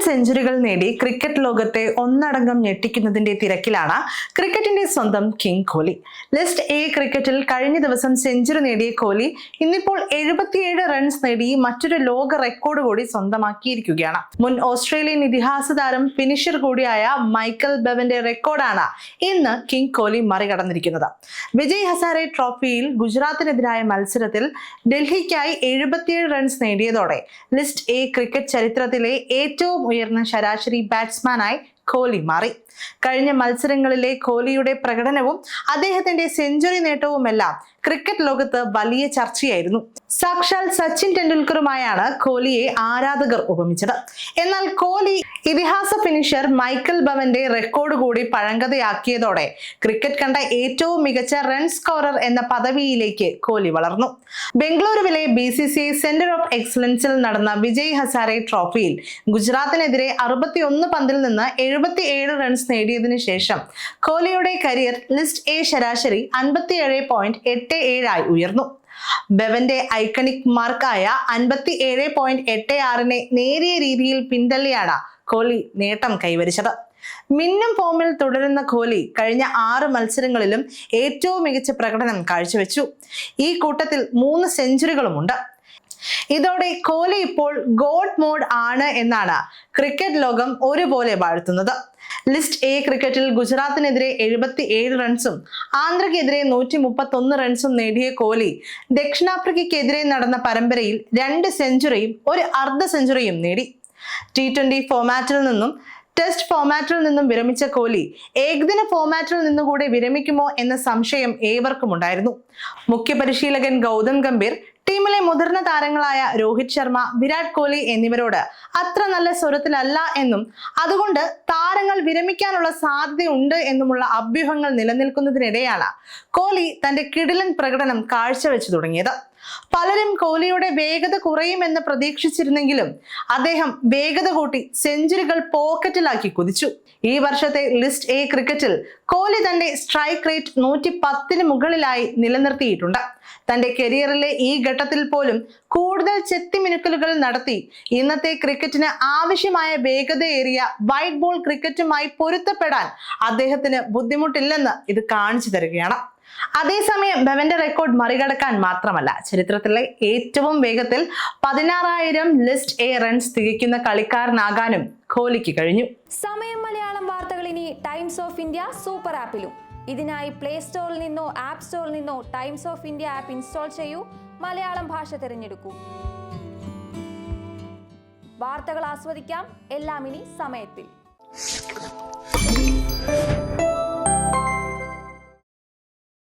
സെഞ്ചുറികൾ നേടി ക്രിക്കറ്റ് ലോകത്തെ ഒന്നടങ്കം ഞെട്ടിക്കുന്നതിന്റെ തിരക്കിലാണ് ക്രിക്കറ്റിന്റെ സ്വന്തം കിങ് കോഹ്ലി. ലിസ്റ്റ് എ ക്രിക്കറ്റിൽ കഴിഞ്ഞ ദിവസം സെഞ്ചുറി നേടിയ കോഹ്ലി ഇന്നിപ്പോൾ 77 റൺസ് നേടി മറ്റൊരു ലോക റെക്കോർഡ് കൂടി സ്വന്തമാക്കിയിരിക്കുകയാണ്. മുൻ ഓസ്ട്രേലിയൻ ഇതിഹാസ താരം ഫിനിഷർ കൂടിയായ മൈക്കൽ ബെവന്റെ റെക്കോർഡാണ് ഇന്ന് കിങ് കോഹ്ലി മറികടന്നിരിക്കുന്നത്. വിജയ് ഹസാരെ ട്രോഫിയിൽ ഗുജറാത്തിനെതിരായ മത്സരത്തിൽ ഡൽഹിക്കായി 77 റൺസ് നേടിയതോടെ ലിസ്റ്റ് എ ക്രിക്കറ്റ് ചരിത്രത്തിലെ ഏറ്റവും ഉയർന്ന ശരാശരി ബാറ്റ്സ്മാനായി കോഹ്ലി മാറി. കഴിഞ്ഞ മത്സരങ്ങളിലെ കോഹ്ലിയുടെ പ്രകടനവും അദ്ദേഹത്തിന്റെ സെഞ്ചുറി നേട്ടവുമെല്ലാം ക്രിക്കറ്റ് ലോകത്ത് വലിയ ചർച്ചയായിരുന്നു. സാക്ഷാൽ സച്ചിൻ ടെണ്ടുൽക്കറുമായാണ് കോഹ്ലിയെ ആരാധകർ ഉപമിച്ചത്. എന്നാൽ കോഹ്ലി ഇതിഹാസ ഫിനിഷർ മൈക്കൽ ബവന്റെ റെക്കോർഡ് കൂടി പഴങ്കഥയാക്കിയതോടെ ക്രിക്കറ്റ് കണ്ട ഏറ്റവും മികച്ച റൺ സ്കോറർ എന്ന പദവിയിലേക്ക് കോഹ്ലി വളർന്നു. ബംഗളൂരുവിലെ BCCI സെന്റർ ഓഫ് എക്സലൻസിൽ നടന്ന വിജയ് ഹസാരെ ട്രോഫിയിൽ ഗുജറാത്തിനെതിരെ 61 പന്തിൽ നിന്ന് 77 റൺസ് നേടിയതിനു ശേഷം കോഹ്ലിയുടെ കരിയർ ലിസ്റ്റ് എ ശരാശരി 57.87 ആയി ഉയർന്നു. ബെവന്റെ ഐക്കണിക് മാർക്കായ 57.86 നേരിയ രീതിയിൽ പിന്തള്ളിയാണ് കോഹ്ലി നേട്ടം കൈവരിച്ചത്. മിന്നും ഫോമിൽ തുടരുന്ന കോഹ്ലി കഴിഞ്ഞ 6 മത്സരങ്ങളിലും ഏറ്റവും മികച്ച പ്രകടനം കാഴ്ചവെച്ചു. ഈ കൂട്ടത്തിൽ 3 സെഞ്ചുറികളുമുണ്ട്. ഇതോടെ കോഹ്ലി ഇപ്പോൾ ഗോഡ് മോഡ് ആണ് എന്നാണ് ക്രിക്കറ്റ് ലോകം ഒരുപോലെ വാഴ്ത്തുന്നത്. ലിസ്റ്റ് എ ക്രിക്കറ്റിൽ ഗുജറാത്തിനെതിരെ 77 റൺസും ആന്ധ്രയ്ക്കെതിരെ 131 റൺസും നേടിയ കോഹ്ലി ദക്ഷിണാഫ്രിക്കയ്ക്കെതിരെ നടന്ന പരമ്പരയിൽ 2 സെഞ്ചുറിയും 1 അർദ്ധ സെഞ്ചുറിയും നേടി. T20 ഫോമാറ്റിൽ നിന്നും ടെസ്റ്റ് ഫോമാറ്റിൽ നിന്നും വിരമിച്ച കോഹ്ലി ഏകദിന ഫോമാറ്റിൽ നിന്നുകൂടെ വിരമിക്കുമോ എന്ന സംശയം ഏവർക്കും ഉണ്ടായിരുന്നു. മുഖ്യ പരിശീലകൻ ഗൗതം ഗംഭീർ ടീമിലെ മുതിർന്ന താരങ്ങളായ രോഹിത് ശർമ്മ, വിരാട് കോഹ്ലി എന്നിവരോട് അത്ര നല്ല സ്വരത്തിലല്ല എന്നും അതുകൊണ്ട് താരങ്ങൾ വിരമിക്കാനുള്ള സാധ്യതയുണ്ട് എന്നുമുള്ള അഭ്യൂഹങ്ങൾ നിലനിൽക്കുന്നതിനിടെയാണ് കോഹ്ലി തന്റെ കിടിലൻ പ്രകടനം കാഴ്ചവെച്ചു തുടങ്ങിയത്. പലരും കോഹ്ലിയുടെ വേഗത കുറയുമെന്ന് പ്രതീക്ഷിച്ചിരുന്നെങ്കിലും അദ്ദേഹം വേഗത കൂട്ടി സെഞ്ചുറികൾ പോക്കറ്റിലാക്കി കുതിച്ചു. ഈ വർഷത്തെ ലിസ്റ്റ് എ ക്രിക്കറ്റിൽ കോഹ്ലി തന്റെ സ്ട്രൈക്ക് റേറ്റ് 110 മുകളിലായി നിലനിർത്തിയിട്ടുണ്ട്. തന്റെ കരിയറിലെ ഈ ഘട്ടത്തിൽ പോലും കൂടുതൽ ചെത്തിമിനുക്കലുകൾ നടത്തി ഇന്നത്തെ ക്രിക്കറ്റിന് ആവശ്യമായ വേഗതയേറിയ വൈറ്റ് ബോൾ ക്രിക്കറ്റുമായി പൊരുത്തപ്പെടാൻ അദ്ദേഹത്തിന് ബുദ്ധിമുട്ടില്ലെന്ന് ഇത് കാണിച്ചു തരികയാണ്. അതേസമയം ബെവന്റെ റെക്കോർഡ് മറികടക്കാൻ മാത്രമല്ല, ചരിത്രത്തിലെ ഏറ്റവും വേഗത്തിൽ 16,000 ലിസ്റ്റ് എ റൺസ് തികയ്ക്കുന്ന കളിക്കാരനാകാനും കോഹ്ലിക്ക് കഴിഞ്ഞു. സമയം മലയാളം വാർത്തകൾ ഇനി ടൈംസ് ഓഫ് ഇന്ത്യ സൂപ്പർ ആപ്പിലും. ഇതിനായി പ്ലേ സ്റ്റോറിൽ നിന്നോ ആപ്പ് സ്റ്റോറിൽ നിന്നോ times of India app install ചെയ്യൂ. മലയാളം ഭാഷ തിരഞ്ഞെടുക്കൂ. വാർത്തകൾ ആസ്വദിക്കാം. എല്ലാം ഇനി സമയത്തിൽ.